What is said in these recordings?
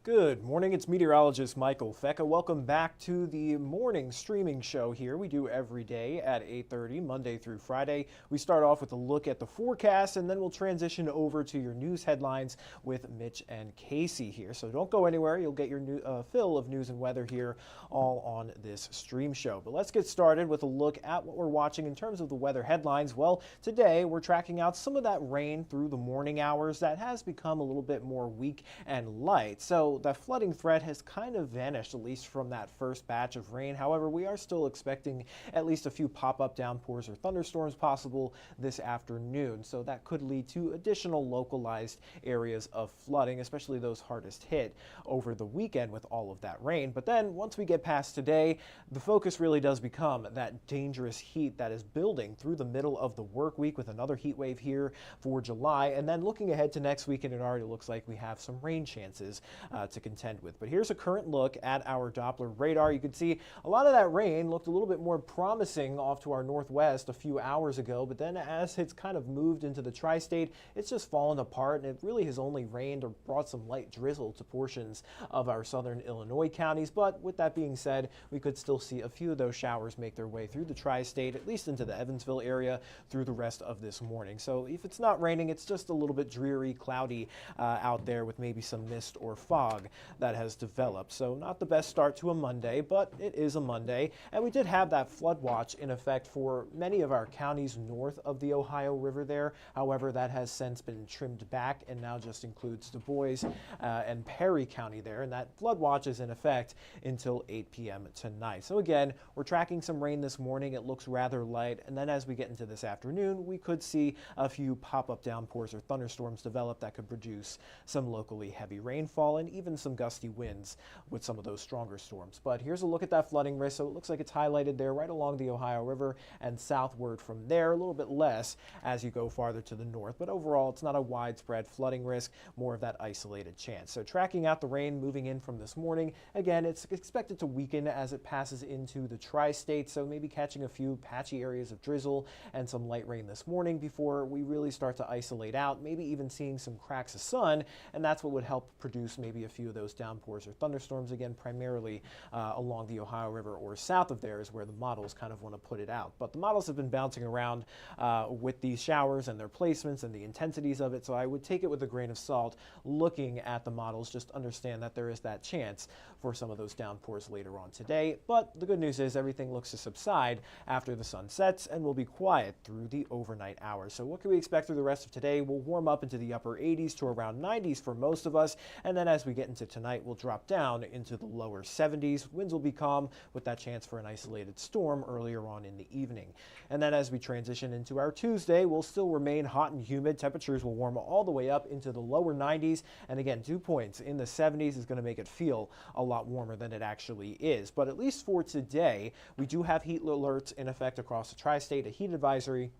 Good morning, it's meteorologist Michael Fecka. Welcome back to the morning streaming show here. We do every day at 8:30, Monday through Friday. We start off with a look at the forecast, and then we'll transition over to your news headlines with Mitch and Casey here. So don't go anywhere. You'll get your fill of news and weather here all on this stream show. But let's get started with a look at what we're watching in terms of the weather headlines. Well, today we're tracking out some of that rain through the morning hours that has become a little bit more weak and light. So the flooding threat has kind of vanished, at least from that first batch of rain. However, we are still expecting at least a few pop-up downpours or thunderstorms possible this afternoon. So that could lead to additional localized areas of flooding, especially those hardest hit over the weekend with all of that rain. But then once we get past today, the focus really does become that dangerous heat that is building through the middle of the work week with another heat wave here for July. And then looking ahead to next weekend, it already looks like we have some rain chances to contend with. But here's a current look at our Doppler radar. You can see a lot of that rain looked a little bit more promising off to our northwest a few hours ago, but then as it's kind of moved into the tri-state, it's just fallen apart, and it really has only rained or brought some light drizzle to portions of our southern Illinois counties. But with that being said, we could still see a few of those showers make their way through the tri-state, at least into the Evansville area through the rest of this morning. So if it's not raining, it's just a little bit dreary, cloudy out there with maybe some mist or fog that has developed. So not the best start to a Monday, but it is a Monday. And we did have that flood watch in effect for many of our counties north of the Ohio River there. However, that has since been trimmed back and now just includes Du Bois and Perry County there. And that flood watch is in effect until 8 p.m. tonight. So again, we're tracking some rain this morning. It looks rather light. And then as we get into this afternoon, we could see a few pop-up downpours or thunderstorms develop that could produce some locally heavy rainfall and even some gusty winds with some of those stronger storms. But here's a look at that flooding risk. So it looks like it's highlighted there right along the Ohio River and southward from there, a little bit less as you go farther to the north. But overall, it's not a widespread flooding risk, more of that isolated chance. So tracking out the rain moving in from this morning, again, it's expected to weaken as it passes into the tri-state. So maybe catching a few patchy areas of drizzle and some light rain this morning before we really start to isolate out, maybe even seeing some cracks of sun. And that's what would help produce maybe a few of those downpours or thunderstorms, again, primarily along the Ohio River or south of there is where the models kind of want to put it out. But the models have been bouncing around with these showers and their placements and the intensities of it, so I would take it with a grain of salt looking at the models. Just understand that there is that chance for some of those downpours later on today. But the good news is everything looks to subside after the sun sets and will be quiet through the overnight hours. So what can we expect through the rest of today? We'll warm up into the upper 80s to around 90s for most of us, and then as we get into tonight, we'll drop down into the lower 70s. Winds will be calm with that chance for an isolated storm earlier on in the evening. And then as we transition into our Tuesday, we'll still remain hot and humid. Temperatures will warm all the way up into the lower 90s. And again, dew points in the 70s is going to make it feel a lot warmer than it actually is. But at least for today, we do have heat alerts in effect across the tri-state, a heat advisory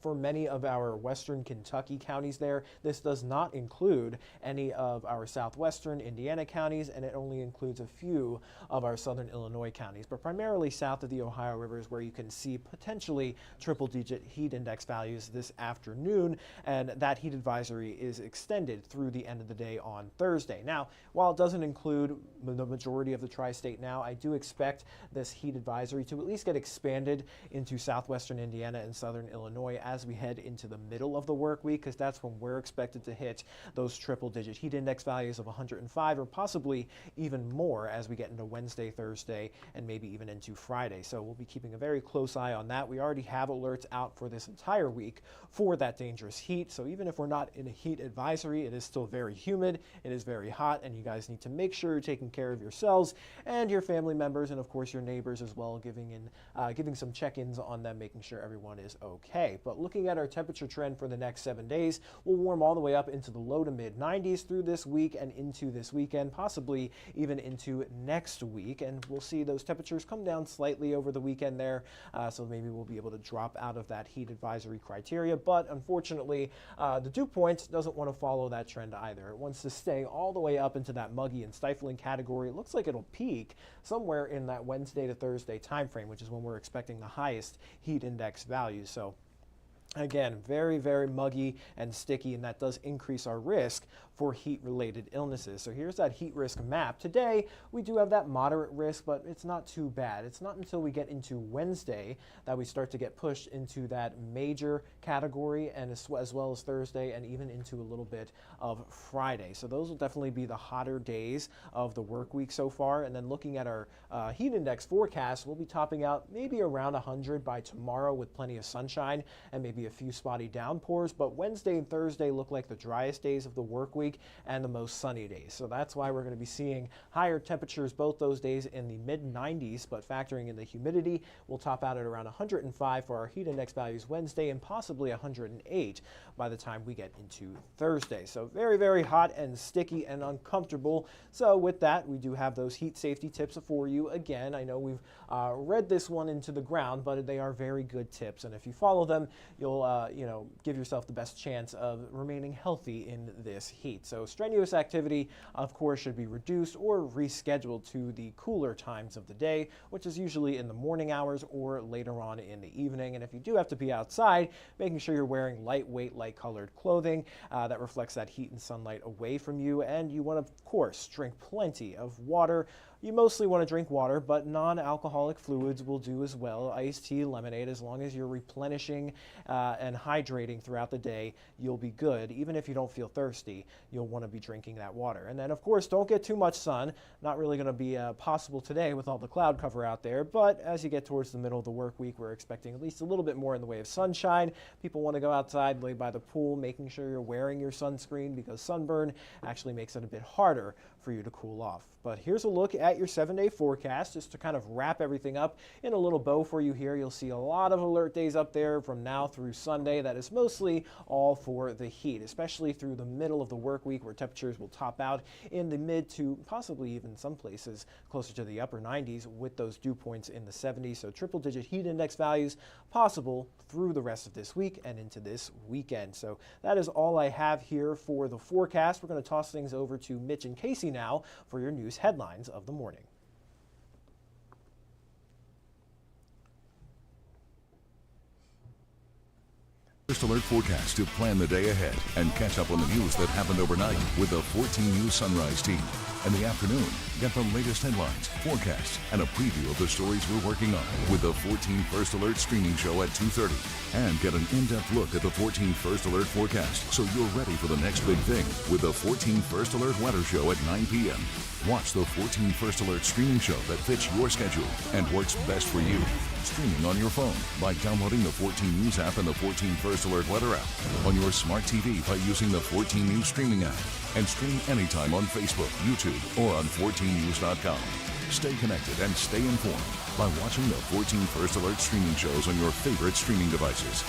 for many of our western Kentucky counties there. This does not include any of our southwestern Indiana counties, and it only includes a few of our southern Illinois counties, but primarily south of the Ohio River is where you can see potentially triple-digit heat index values this afternoon, and that heat advisory is extended through the end of the day on Thursday. Now, while it doesn't include the majority of the tri-state now, I do expect this heat advisory to at least get expanded into southwestern Indiana and southern Illinois as we head into the middle of the work week, because that's when we're expected to hit those triple-digit heat index values of 105 or possibly even more as we get into Wednesday, Thursday, and maybe even into Friday. So we'll be keeping a very close eye on that. We already have alerts out for this entire week for that dangerous heat. So even if we're not in a heat advisory, it is still very humid, it is very hot, and you guys need to make sure you're taking care of yourselves and your family members, and of course your neighbors as well, giving some check-ins on them, making sure everyone is okay. But looking at our temperature trend for the next 7 days, we'll warm all the way up into the low to mid 90s through this week and into this weekend, possibly even into next week. And we'll see those temperatures come down slightly over the weekend there. So maybe we'll be able to drop out of that heat advisory criteria. But unfortunately, the dew point doesn't want to follow that trend either. It wants to stay all the way up into that muggy and stifling category. It looks like it'll peak somewhere in that Wednesday to Thursday timeframe, which is when we're expecting the highest heat index values. So Again, very, very muggy and sticky, and that does increase our risk for heat-related illnesses. So here's that heat risk map. Today, we do have that moderate risk, but it's not too bad. It's not until we get into Wednesday that we start to get pushed into that major category, and as well as Thursday, and even into a little bit of Friday. So those will definitely be the hotter days of the work week so far. And then looking at our heat index forecast, we'll be topping out maybe around 100 by tomorrow with plenty of sunshine and maybe a few spotty downpours, but Wednesday and Thursday look like the driest days of the work week and the most sunny days. So that's why we're going to be seeing higher temperatures both those days in the mid 90s, but factoring in the humidity, we'll top out at around 105 for our heat index values Wednesday and possibly 108 by the time we get into Thursday. So very, very hot and sticky and uncomfortable. So with that, we do have those heat safety tips for you. Again, I know we've read this one into the ground, but they are very good tips, and if you follow them, you'll give yourself the best chance of remaining healthy in this heat. So strenuous activity, of course, should be reduced or rescheduled to the cooler times of the day, which is usually in the morning hours or later on in the evening. And if you do have to be outside, making sure you're wearing lightweight, light-colored clothing that reflects that heat and sunlight away from you. And you want to, of course, drink plenty of water. You mostly want to drink water, but non-alcoholic fluids will do as well. Iced tea, lemonade, as long as you're replenishing and hydrating throughout the day, you'll be good. Even if you don't feel thirsty, you'll want to be drinking that water. And then, of course, don't get too much sun. Not really going to be possible today with all the cloud cover out there, but as you get towards the middle of the work week, we're expecting at least a little bit more in the way of sunshine. People want to go outside, lay by the pool, making sure you're wearing your sunscreen because sunburn actually makes it a bit harder for you to cool off. But here's a look at your 7-day forecast just to kind of wrap everything up in a little bow for you here. You'll see a lot of alert days up there from now through Sunday. That is mostly all for the heat, especially through the middle of the work week where temperatures will top out in the mid to possibly even some places closer to the upper 90s with those dew points in the 70s. So triple-digit heat index values possible through the rest of this week and into this weekend. So that is all I have here for the forecast. We're going to toss things over to Mitch and Casey now for your news headlines of the morning. First Alert forecast to plan the day ahead and catch up on the news that happened overnight with the 14 News Sunrise team. In the afternoon, get the latest headlines, forecasts, and a preview of the stories we're working on with the 14 First Alert streaming show at 2:30. And get an in-depth look at the 14 First Alert forecast so you're ready for the next big thing with the 14 First Alert weather show at 9 p.m. Watch the 14 First Alert streaming show that fits your schedule and works best for you. Streaming on your phone by downloading the 14 News app and the 14 First Alert weather app. On your smart TV by using the 14 News streaming app. And stream anytime on Facebook, YouTube, or on 14news.com. Stay connected and stay informed by watching the 14 First Alert streaming shows on your favorite streaming devices.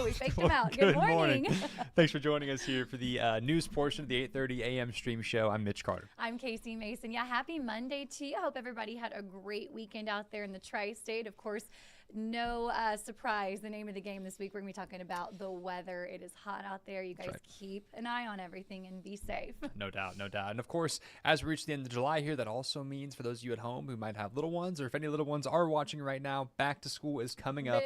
We faked him out. Good morning. Thanks for joining us here for the news portion of the 8:30 a.m. stream show. I'm Mitch Carter. I'm Casey Mason. Yeah, happy Monday to you. I hope everybody had a great weekend out there in the Tri-State. Of course, no surprise, the name of the game this week, we're going to be talking about the weather. It is hot out there. You guys keep an eye on everything and be safe. No doubt, no doubt. And of course, as we reach the end of July here, that also means for those of you at home who might have little ones, or if any little ones are watching right now, back to school is coming up.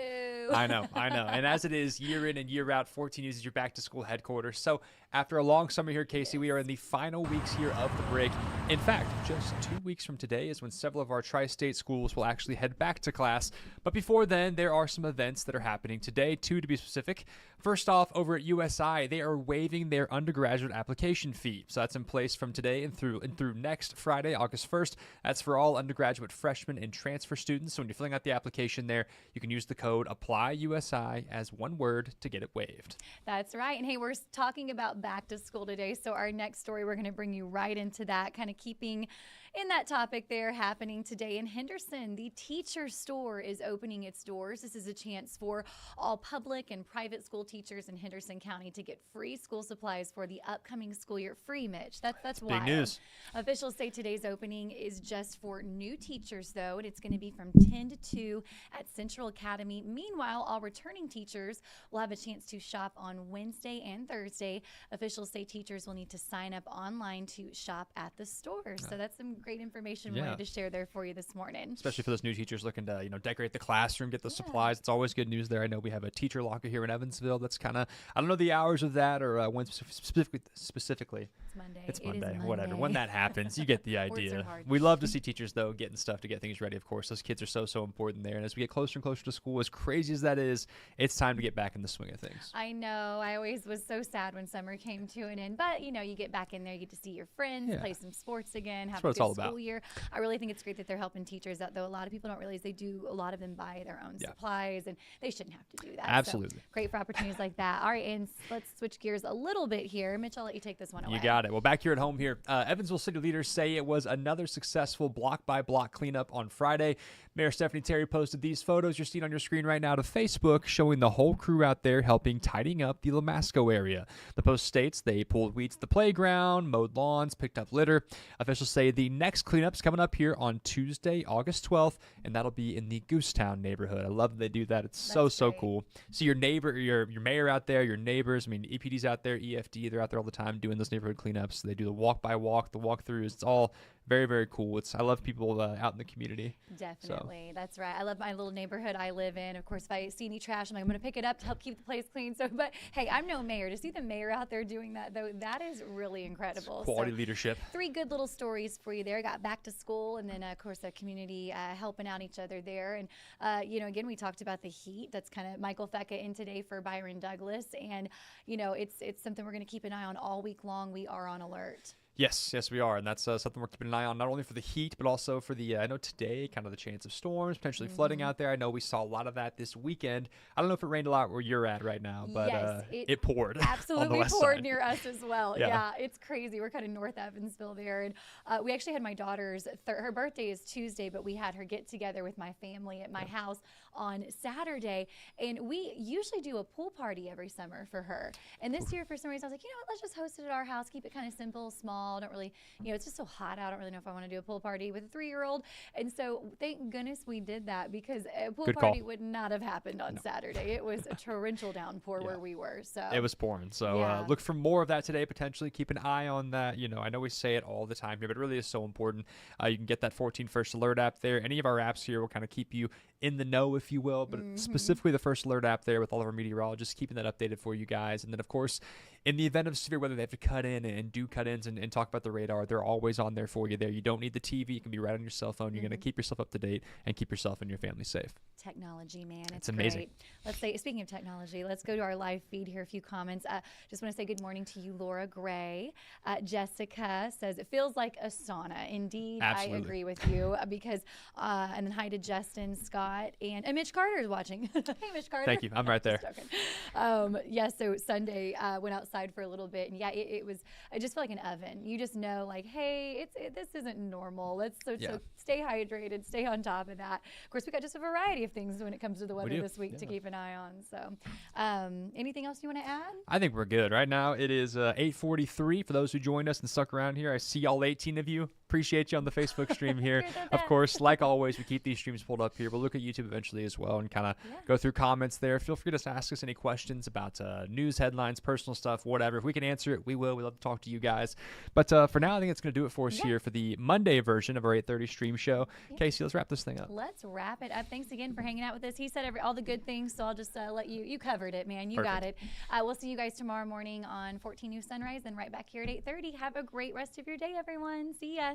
I know. And as it is year in and year out, 14 News is your back to school headquarters. So after a long summer here, Casey, we are in the final weeks here of the break. In fact, just 2 weeks from today is when several of our tri-state schools will actually head back to class. But before then, there are some events that are happening today, two to be specific. First off, over at USI, they are waiving their undergraduate application fee. So that's in place from today and through next Friday, August 1st. That's for all undergraduate freshmen and transfer students. So when you're filling out the application there, you can use the code APPLYUSI as one word to get it waived. That's right. And hey, we're talking about back to school today. So our next story, we're going to bring you right into that, kind of keeping in that topic there happening today in Henderson. The Teacher Store is opening its doors. This is a chance for all public and private school teachers in Henderson County to get free school supplies for the upcoming school year. Free, Mitch. That's big wild. news. Officials say today's opening is just for new teachers, though, and it's going to be from 10 to 2 at Central Academy. Meanwhile, all returning teachers will have a chance to shop on Wednesday and Thursday. Officials say teachers will need to sign up online to shop at the store. So that's some great information we wanted to share there for you this morning. Especially for those new teachers looking to, decorate the classroom, get the supplies. It's always good news there. I know we have a teacher locker here in Evansville. That's kind of, I don't know the hours of that or when specifically. It's Monday. It's It is Monday, Monday. whatever. When that happens, you get the Words are idea. hard. We love to see teachers, though, getting stuff to get things ready, of course. Those kids are so important there. And as we get closer and closer to school, as crazy as that is, it's time to get back in the swing of things. I know. I always was so sad when summer came to an end. But, you get back in there, you get to see your friends, play some sports again, have what a it's good all school about. year. I really think it's great that they're helping teachers out, though a lot of people don't realize a lot of them buy their own supplies, and they shouldn't have to do that. Absolutely. So, great for opportunities like that. All right, and let's switch gears a little bit here. Mitch, I'll let you take this one away. You got it. Well, back here at home here, Evansville City leaders say it was another successful block-by-block cleanup on Friday. Mayor Stephanie Terry posted these photos you're seeing on your screen right now to Facebook, showing the whole crew out there helping tidying up the Lamasco area. The post states they pulled weeds at the playground, mowed lawns, picked up litter. Officials say the next cleanup's coming up here on Tuesday, August 12th, and that'll be in the Goosetown neighborhood. I love that they do that. It's so great. cool. See your neighbor, your mayor out there, your neighbors. I mean, EPD's out there, EFD, they're out there all the time doing those neighborhood cleanups. They do the walk-by-walk, the walkthroughs. It's all very, very cool. I love people out in the community. Definitely. That's right. I love my little neighborhood I live in. Of course, if I see any trash, I'm like, I'm going to pick it up to help keep the place clean. But hey, I'm no mayor. To see the mayor out there doing that, though, that is really incredible. Quality leadership. 3 good little stories for you there. Got back to school, and then, of course, the community helping out each other there. And, again, we talked about the heat. That's kind of Michael Fecka in today for Byron Douglas. And, it's something we're going to keep an eye on all week long. We are on alert. Yes, we are, and that's something we're keeping an eye on, not only for the heat, but also for the, I know today, kind of the chance of storms, potentially flooding out there. I know we saw a lot of that this weekend. I don't know if it rained a lot where you're at right now, but Yes, it poured. Absolutely on the west poured side. near us as well. Yeah. Yeah, it's crazy. We're kind of North Evansville there. And we actually had my daughter's, her birthday is Tuesday, but we had her get together with my family at my house on Saturday. And we usually do a pool party every summer for her. And this year, for some reason, I was like, let's just host it at our house, keep it kind of simple, small. Don't really, it's just so hot out. I don't really know if I want to do a pool party with a 3-year-old. And so thank goodness we did that, because a pool Good party call. would not have happened on Saturday. It was a torrential downpour where we were. So It was pouring. So Yeah. look for more of that today, potentially. Keep an eye on that. I know we say it all the time here, but it really is so important. You can get that 14 First Alert app there. Any of our apps here will kind of keep you in the know, if you will, but specifically the First Alert app there with all of our meteorologists, keeping that updated for you guys. And then, of course, in the event of severe weather, they have to cut in and do cut-ins and talk about the radar. They're always on there for you there. You don't need the TV. You can be right on your cell phone. You're going to keep yourself up to date and keep yourself and your family safe. Technology, man. It's amazing. Great. Let's say, speaking of technology, let's go to our live feed here. A few comments. Just want to say good morning to you, Laura Gray. Jessica says, it feels like a sauna. Indeed, Absolutely. I agree with you because, and then hi to Justin, Scott, and Mitch Carter is watching. Hey, Mitch Carter. Thank you. I'm right there. Just joking. So Sunday, went outside for a little bit, and it just felt like an oven. You just know, like, hey, this isn't normal. So stay hydrated, stay on top of that. Of course, we got just a variety of things when it comes to the weather this week to keep an eye on. So, anything else you want to add? I think we're good. Right now, it is 8:43 for those who joined us and stuck around here. I see all 18 of you. Appreciate you on the Facebook stream here. Of course, like always, we keep these streams pulled up here. We'll look at YouTube eventually as well and kind of go through comments there. Feel free to ask us any questions about news headlines, personal stuff, whatever. If we can answer it, we will. We love to talk to you guys. But for now, I think it's going to do it for us here for the Monday version of our 8:30 stream show. Casey, let's wrap this thing up. Let's wrap it up. Thanks again for hanging out with us. He said all the good things, so I'll just let you covered it, man. You got it. We'll see you guys tomorrow morning on 14 News Sunrise and right back here at 8:30. Have a great rest of your day, everyone. See ya.